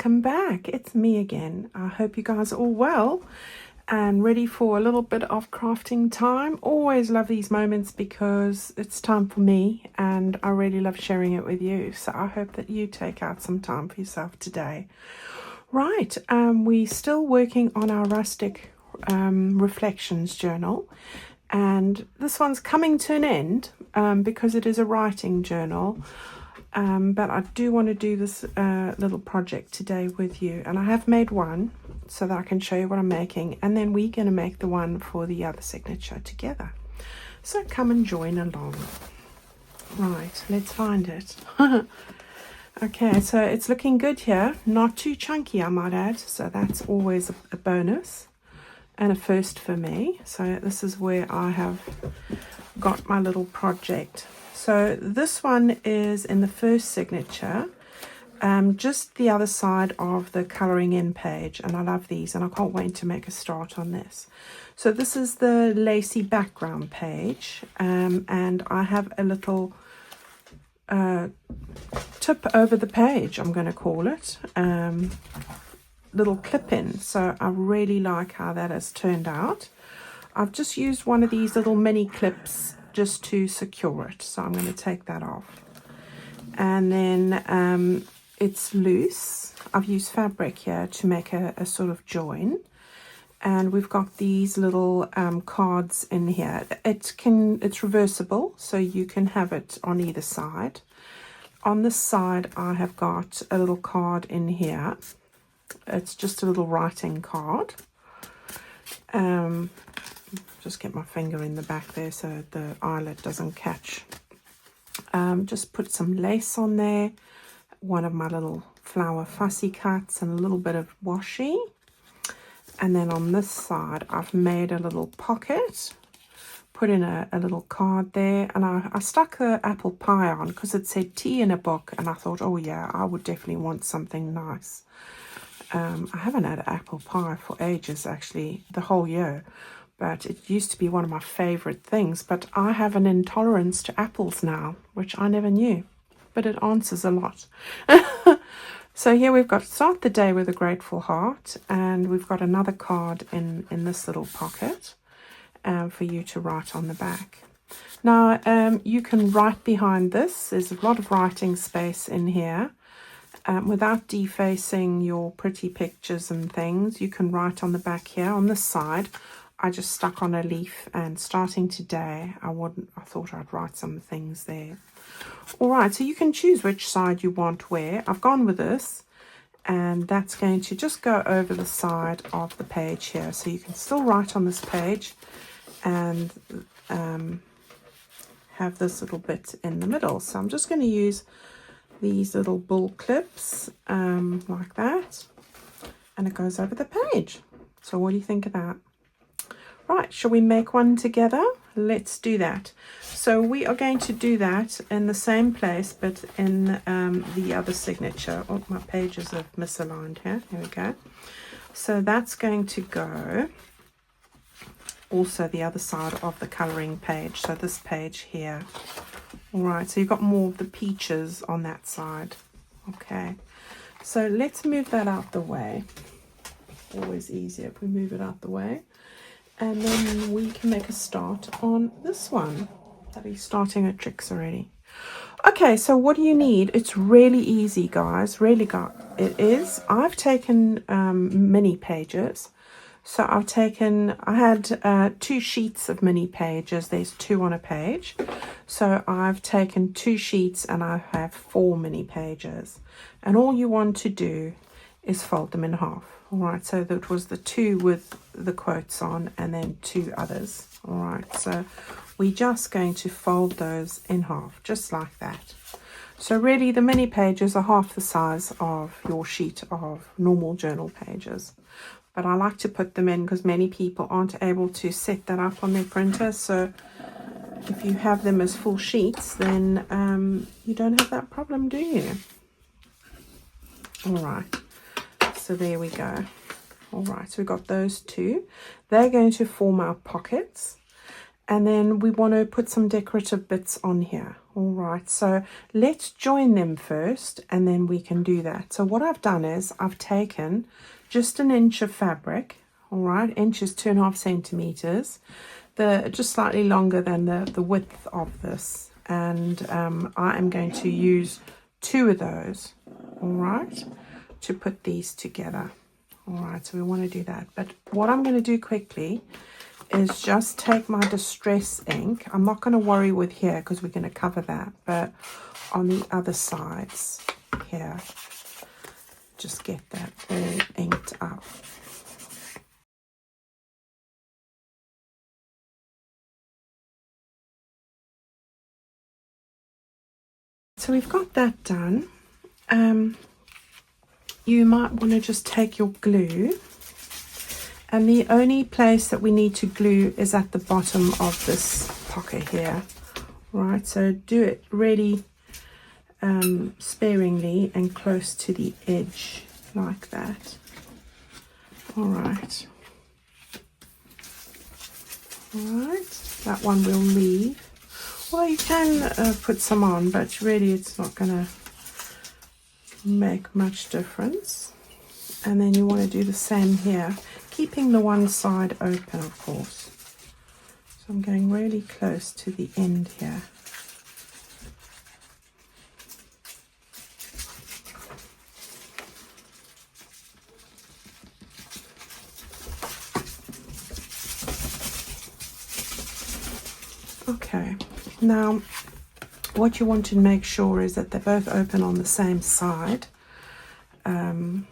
welcome back. It's me again. I hope you guys are all well and ready for a little bit of crafting time. Always love these moments because it's time for me and I really love sharing it with you. So I hope that you take out some time for yourself today. Right, we're still working on our rustic reflections journal, and this one's coming to an end because it is a writing journal. But I do want to do this little project today with you, and I have made one so that I can show you what I'm making, and then we're going to make the one for the other signature together. So come and join along. Right, let's find it. Okay, so it's looking good here. Not too chunky, I might add, so that's always a bonus and a first for me. So this is where I have got my little project. So this one is in the first signature, just the other side of the colouring in page, and I love these and I can't wait to make a start on this. So this is the lacy background page, and I have a little tip over the page, I'm going to call it, little clip in. So I really like how that has turned out. I've just used one of these little mini clips just to secure it, so I'm going to take that off. And then it's loose. I've used fabric here to make a sort of join, and we've got these little cards in here. It's reversible, so you can have it on either side. On this side I have got a little card in here. It's just a little writing card. Just get my finger in the back there so the eyelet doesn't catch. Just put some lace on there, one of my little flower fussy cuts and a little bit of washi. And then on this side I've made a little pocket, put in a little card there, and I stuck the apple pie on because it said tea in a book, and I thought, oh yeah, I would definitely want something nice. I haven't had apple pie for ages, actually, the whole year. But it used to be one of my favourite things. But I have an intolerance to apples now, which I never knew. But it answers a lot. So here we've got start the day with a grateful heart. And we've got another card in this little pocket for you to write on the back. Now, you can write behind this. There's a lot of writing space in here. Without defacing your pretty pictures and things, you can write on the back here. On this side, I just stuck on a leaf, and starting today, I thought I'd write some things there. All right, so you can choose which side you want where. I've gone with this, and that's going to just go over the side of the page here. So you can still write on this page and have this little bit in the middle. So I'm just going to use these little bull clips like that, and it goes over the page. So what do you think of that? Right, shall we make one together? Let's do that. So we are going to do that in the same place, but in the other signature. Oh, my pages are misaligned here. Here we go. So that's going to go also the other side of the colouring page. So this page here. All right, so you've got more of the peaches on that side. Okay, so let's move that out the way. Always easier if we move it out the way. And then we can make a start on this one. That is starting at tricks already. Okay, so what do you need? It's really easy, guys. Really, it is. I've taken mini pages. So I had 2 sheets of mini pages. There's 2 on a page. So I've taken 2 sheets and I have 4 mini pages. And all you want to do is fold them in half. All right, so that was the 2 with the quotes on, and then 2 others. All right, so we're just going to fold those in half, just like that. So really the mini pages are half the size of your sheet of normal journal pages. But I like to put them in because many people aren't able to set that up on their printer. So if you have them as full sheets, then you don't have that problem, do you? All right. So there we go. All right, so we've got those 2. They're going to form our pockets. and then we want to put some decorative bits on here. All right, so let's join them first and then we can do that. So what I've done is I've taken just 1 inch of fabric. All right, inch is 2.5 centimeters, just slightly longer than the width of this, and I am going to use 2 of those, all right, to put these together. All right, so we want to do that, but what I'm going to do quickly is just take my distress ink. I'm not going to worry with here because we're going to cover that, but on the other sides here, just get that all inked up. So we've got that done. You might want to just take your glue, and the only place that we need to glue is at the bottom of this pocket here. Right, so do it really sparingly and close to the edge like that. All right. All right, that one we'll leave. Well, you can put some on, but really it's not going to make much difference. And then you want to do the same here, keeping the one side open, of course. So I'm going really close to the end here. Okay, now what you want to make sure is that they're both open on the same side. All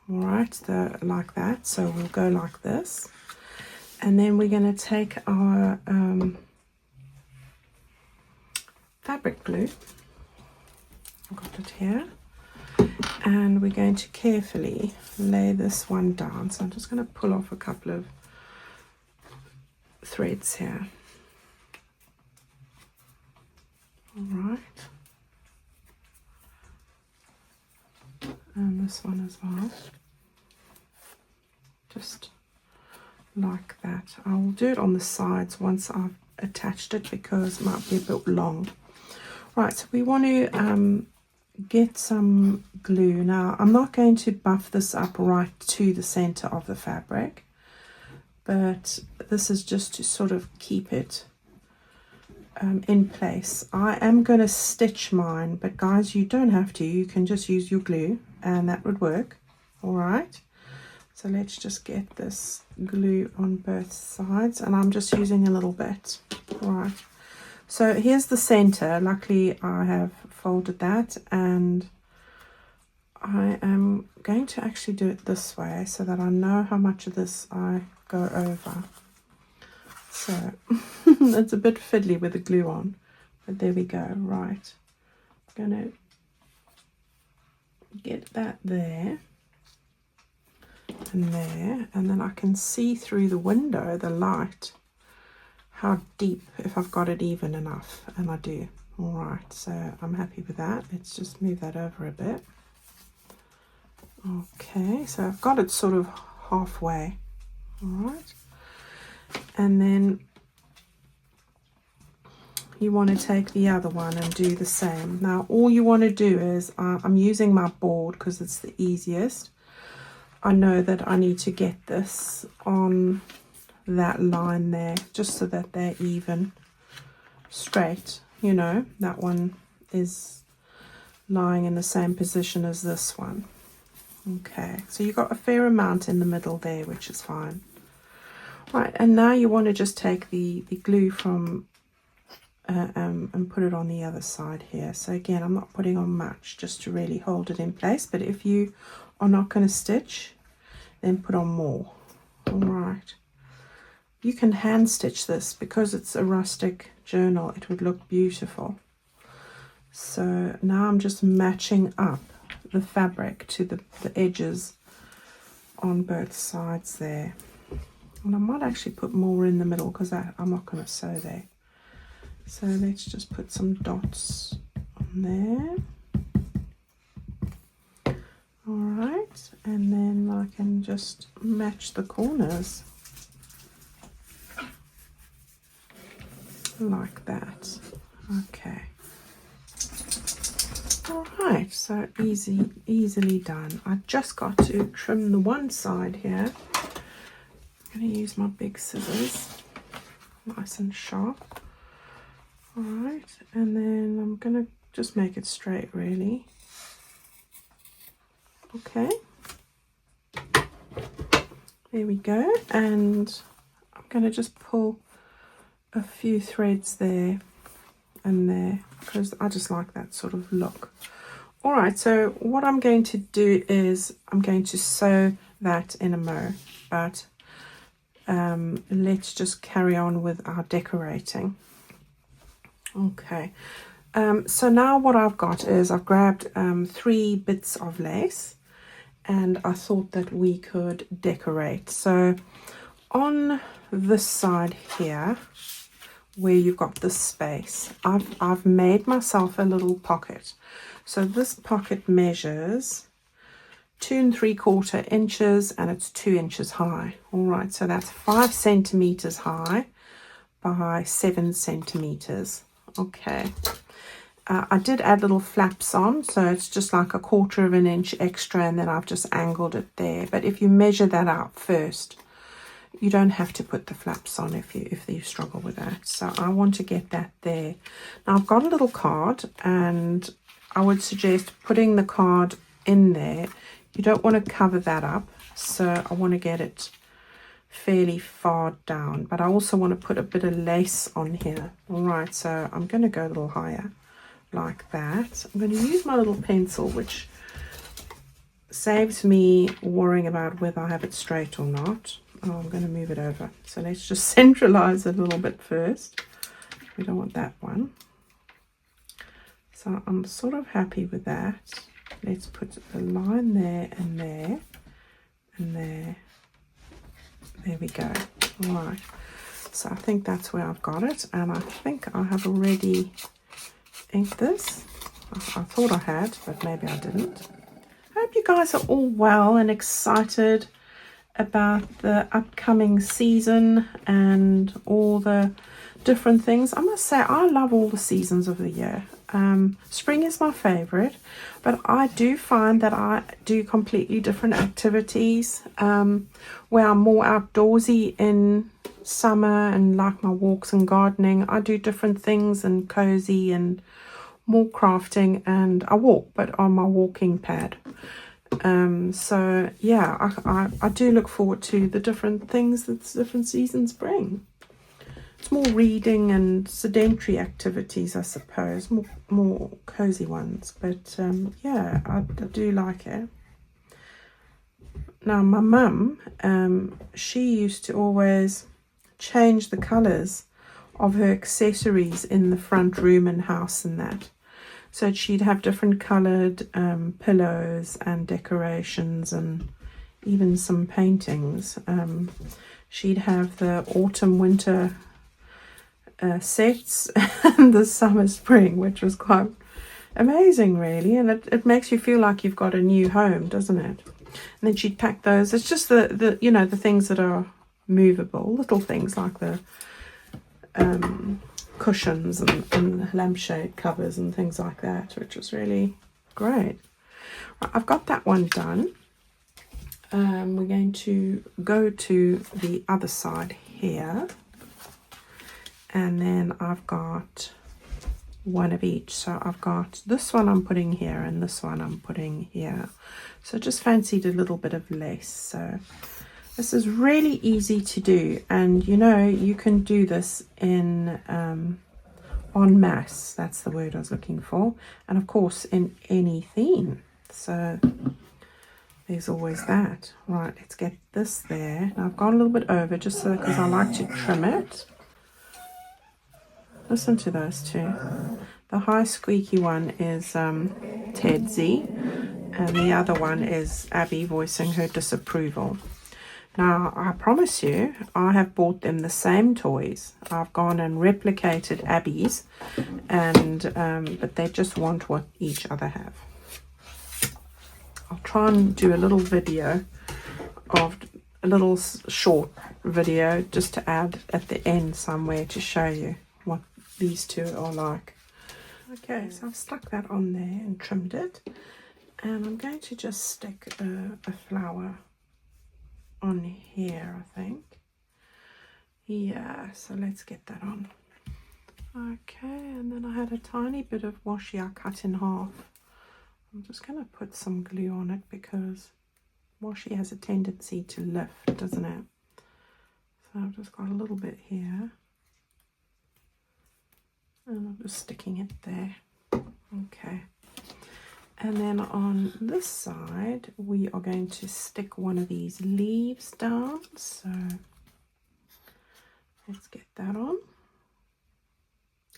right, like that. So we'll go like this, and then we're going to take our fabric glue. I've got it here, and we're going to carefully lay this one down. So I'm just going to pull off a couple of threads here. All right, and this one as well, just like that. I will do it on the sides once I've attached it because it might be a bit long. Right, so we want to get some glue. Now I'm not going to buff this up right to the center of the fabric, but this is just to sort of keep it in place. I am going to stitch mine, but guys, you don't have to. You can just use your glue and that would work. All right, so let's just get this glue on both sides, and I'm just using a little bit. All right, so here's the center. Luckily I have folded that, and I am going to actually do it this way so that I know how much of this I go over. So it's a bit fiddly with the glue on, but there we go. Right, I'm going to get that there and there, and then I can see through the window, the light, how deep, if I've got it even enough, and I do. All right, so I'm happy with that. Let's just move that over a bit. Okay, so I've got it sort of halfway. All right, and then you want to take the other one and do the same. Now all you want to do is, I'm using my board because it's the easiest. I know that I need to get this on that line there, just so that they're even straight. You know, that one is lying in the same position as this one. Okay, so you've got a fair amount in the middle there, which is fine. Right, and now you want to just take the glue from and put it on the other side here. So again, I'm not putting on much, just to really hold it in place, but if you are not going to stitch, then put on more. All right, you can hand stitch this because it's a rustic journal. It would look beautiful. So now I'm just matching up the fabric to the edges on both sides there, and I might actually put more in the middle because I'm not going to sew there. So let's just put some dots on there. All right, and then I can just match the corners. like that. Okay. All right, so easily done. I just got to trim the one side here. I'm going to use my big scissors, nice and sharp. All right, and then I'm going to just make it straight, really. Okay. There we go, and I'm going to just pull a few threads there and there because I just like that sort of look. All right, so what I'm going to do is I'm going to sew that in a mo, but let's just carry on with our decorating. Okay, so now what I've got is I've grabbed 3 bits of lace, and I thought that we could decorate. So on this side here, where you've got this space, I've made myself a little pocket. So this pocket measures 2 3/4 inches, and it's 2 inches high. All right, so that's 5 centimeters high by 7 centimeters. Okay. I did add little flaps on, so it's just like 1/4 inch extra, and then I've just angled it there. But if you measure that out first, you don't have to put the flaps on if you struggle with that. So I want to get that there. Now I've got a little card, and I would suggest putting the card in there. You don't want to cover that up, so I want to get it fairly far down, but I also want to put a bit of lace on here. All right, so I'm going to go a little higher like that. I'm going to use my little pencil, which saves me worrying about whether I have it straight or not. Oh, I'm going to move it over. So let's just centralize it a little bit first. We don't want that one. So I'm sort of happy with that. Let's put a line there and there and there. There we go. All right. So I think that's where I've got it, and I think I have already inked this. I thought I had, but maybe I didn't. I hope you guys are all well and excited about the upcoming season and all the different things. I must say, I love all the seasons of the year. Spring is my favorite, but I do find that I do completely different activities where I'm more outdoorsy in summer and like my walks and gardening. I do different things and cozy and more crafting, and I walk, but on my walking pad. So yeah, I do look forward to the different things that the different seasons bring. It's more reading and sedentary activities, I suppose, more cozy ones, but yeah, I do like it. Now my mum, she used to always change the colours of her accessories in the front room and house and that. So she'd have different coloured pillows and decorations and even some paintings. She'd have the autumn winter sets and the summer spring, which was quite amazing really, and it makes you feel like you've got a new home, doesn't it? And then she'd pack those. It's just the you know, the things that are movable, little things like the cushions and lampshade covers and things like that, which was really great. Right, I've got that one done. We're going to go to the other side here, and then I've got one of each. So I've got this one I'm putting here and this one I'm putting here. So just fancied a little bit of lace. So this is really easy to do, and you know, you can do this in en masse, that's the word I was looking for, and of course in any theme. So there's always that. Right, let's get this there. Now I've gone a little bit over just so because I like to trim it. Listen to those two. The high squeaky one is Tedsy, and the other one is Abby voicing her disapproval. Now, I promise you, I have bought them the same toys. I've gone and replicated Abby's, and but they just want what each other have. I'll try and do a little video of a little short video just to add at the end somewhere to show you these two are like. Okay, so I've stuck that on there and trimmed it, and I'm going to just stick a flower on here, I think. Yeah, so let's get that on. Okay, and then I had a tiny bit of washi I cut in half. I'm just going to put some glue on it because washi has a tendency to lift, doesn't it? So I've just got a little bit here, and I'm just sticking it there. Okay, and then on this side we are going to stick one of these leaves down, so let's get that on.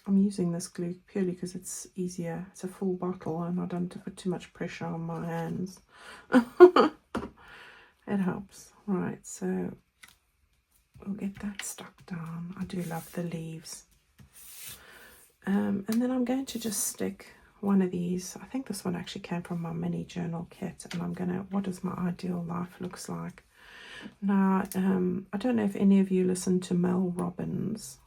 I'm using this glue purely because it's easier. It's a full bottle and I don't have to put too much pressure on my hands. It helps. Right, so we'll get that stuck down. I do love the leaves. And then I'm going to just stick one of these. I think this one actually came from my mini journal kit, and I'm gonna, what does my ideal life looks like? Now, I don't know if any of you listen to Mel Robbins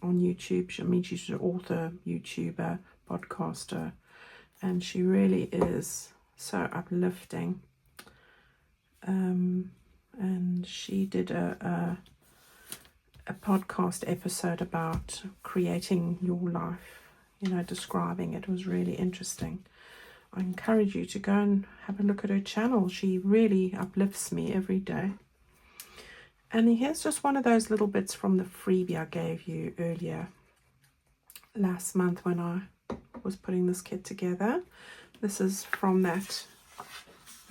on YouTube. I mean, she's an author, YouTuber, podcaster, and she really is so uplifting. And she did a podcast episode about creating your life, you know, describing it. It was really interesting. I encourage you to go and have a look at her channel. She really uplifts me every day. And here's just one of those little bits from the freebie I gave you earlier last month when I was putting this kit together. This is from that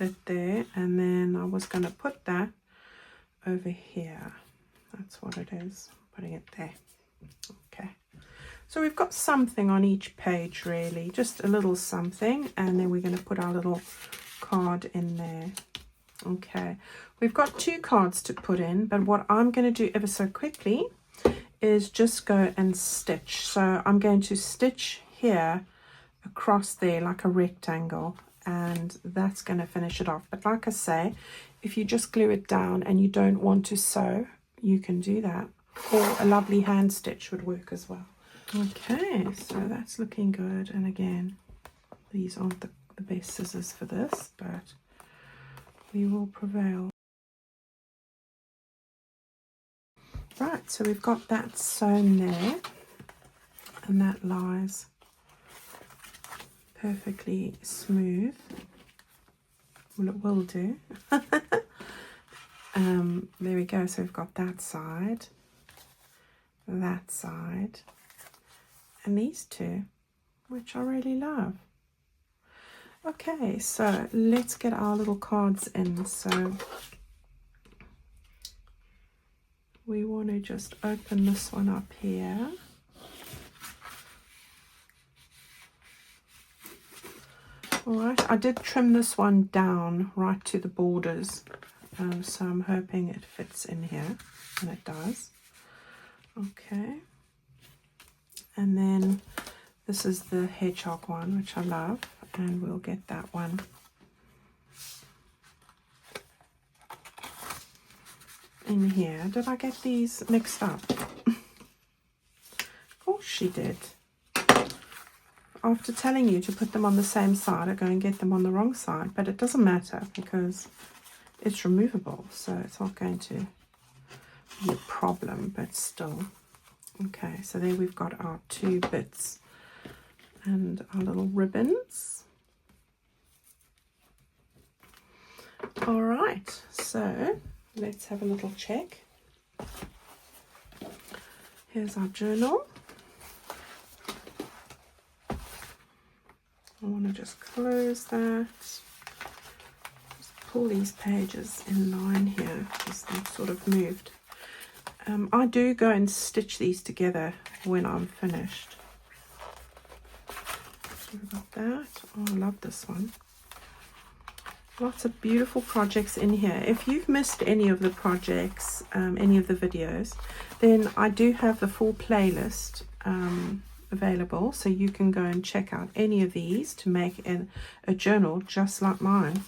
bit there, and then I was going to put that over here. That's what it is, putting it there. Okay, so we've got something on each page, really, just a little something, and then we're going to put our little card in there. Okay, we've got 2 cards to put in, but what I'm going to do ever so quickly is just go and stitch. So I'm going to stitch here across there like a rectangle, and that's going to finish it off. But like I say, if you just glue it down and you don't want to sew, you can do that, or a lovely hand stitch would work as well. Okay, so that's looking good, and again, these aren't the best scissors for this, but we will prevail. Right, so we've got that sewn there, and that lies perfectly smooth. Well, it will do. There we go. So we've got that side, and these two, which I really love. Okay, so let's get our little cards in. So we want to just open this one up here. Alright, I did trim this one down right to the borders, so I'm hoping it fits in here, and it does. Okay, and then this is the hedgehog one, which I love, and we'll get that one. In here. Did I get these mixed up? Of course she did. After telling you to put them on the same side, I go and get them on the wrong side, but it doesn't matter because it's removable, so it's not going to be a problem, but still. Okay, so there we've got our 2 bits and our little ribbons. All right, so let's have a little check. Here's our journal. I want to just close that. Just pull these pages in line here because they've sort of moved. I do go and stitch these together when I'm finished. So we've got that. Oh, I love this one. Lots of beautiful projects in here. If you've missed any of the projects, any of the videos, then I do have the full playlist available, so you can go and check out any of these to make a journal just like mine.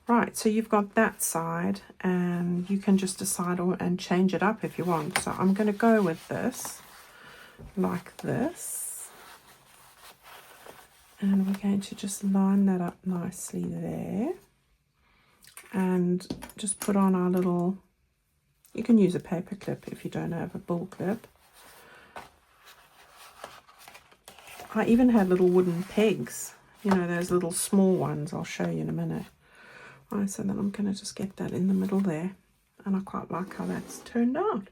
Right, so you've got that side, and you can just decide and change it up if you want. So I'm going to go with this. like this. And we're going to just line that up nicely there. And just put on our little, you can use a paper clip if you don't have a bull clip. I even had little wooden pegs, you know, those little small ones. I'll show you in a minute. Right, so then I'm going to just get that in the middle there. And I quite like how that's turned out.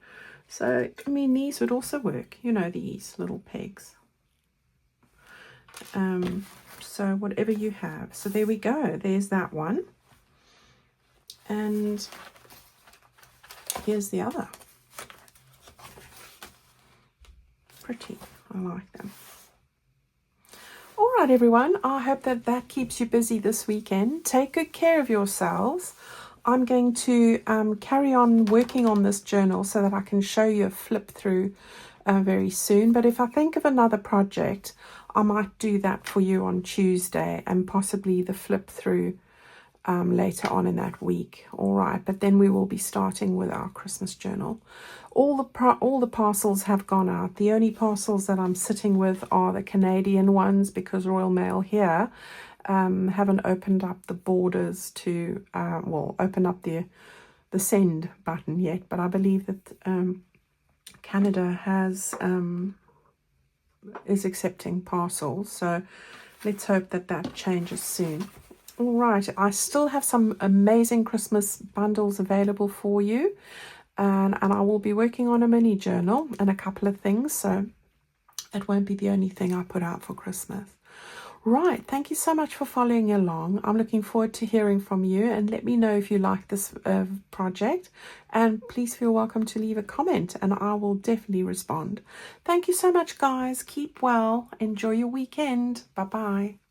So, I mean, these would also work, you know, these little pegs. So whatever you have. So there we go. There's that one. And here's the other. Pretty. I like them. All right, everyone. I hope that that keeps you busy this weekend. Take good care of yourselves. I'm going to carry on working on this journal so that I can show you a flip through very soon. But if I think of another project, I might do that for you on Tuesday and possibly the flip through later on in that week. All right, but then we will be starting with our Christmas journal. All the parcels have gone out. The only parcels that I'm sitting with are the Canadian ones because Royal Mail here haven't opened up the borders to open up the send button yet. But I believe that Canada is accepting parcels, so let's hope that that changes soon. All right, I still have some amazing Christmas bundles available for you, and I will be working on a mini journal and a couple of things, so it won't be the only thing I put out for Christmas. Right, thank you so much for following along. I'm looking forward to hearing from you, and let me know if you like this project, and please feel welcome to leave a comment and I will definitely respond. Thank you so much, guys. Keep well. Enjoy your weekend. Bye-bye.